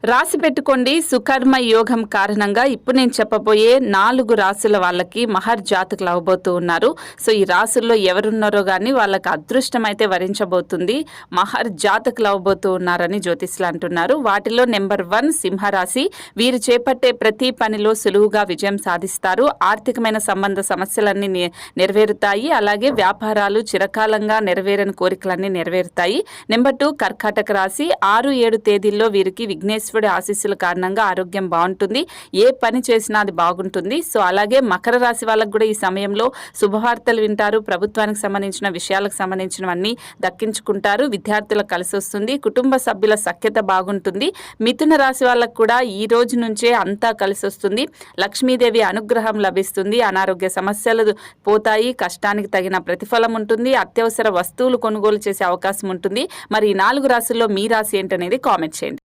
రాసి పెట్టుకోండి. సుకర్మ యోగం కారణంగా ఇప్పుడు నేను చెప్పబోయే 4 రాసుల వాళ్ళకి మహర్ జాతకులు అవ్వబోతూ ఉన్నారు. సో ఈ రాసుల్లో ఎవరున్నారో కానీ వాళ్ళకి అదృష్టం అయితే వరించబోతుంది. మహర్ జాతకులు అవ్వబోతూ ఉన్నారని జ్యోతిష్యులు అంటున్నారు. వాటిలో నెంబర్ 1 సింహరాశి. వీరు చేపట్టే ప్రతి పనిలో సులువుగా విజయం సాధిస్తారు. ఆర్థికమైన సంబంధ సమస్యలన్నీ నెరవేరుతాయి. అలాగే వ్యాపారాలు చిరకాలంగా నెరవేరని కోరికలన్నీ నెరవేరుతాయి. నెంబర్ 2 కర్కాటక రాశి. 6-7 తేదీల్లో వీరికి విఘ్నేశ్వరుడి ఆశీస్సుల కారణంగా ఆరోగ్యం బాగుంటుంది. ఏ పని చేసినా అది బాగుంటుంది. సో అలాగే మకర రాశి వాళ్ళకు కూడా ఈ సమయంలో శుభవార్తలు వింటారు. ప్రభుత్వానికి సంబంధించిన విషయాలకు సంబంధించినవన్నీ దక్కించుకుంటారు. విద్యార్థులకు కలిసి వస్తుంది. కుటుంబ సభ్యుల సఖ్యత బాగుంటుంది. మిథున రాశి వాళ్ళకు కూడా ఈ రోజు నుంచే అంతా కలిసి వస్తుంది. లక్ష్మీదేవి అనుగ్రహం లభిస్తుంది. అనారోగ్య సమస్యలు పోతాయి. కష్టానికి తగిన ప్రతిఫలం ఉంటుంది. అత్యవసర వస్తువులు కొనుగోలు చేసే అవకాశం ఉంటుంది. మరి ఈ 4 రాశుల్లో మీ రాశి ఏంటనేది కామెంట్ చేయండి.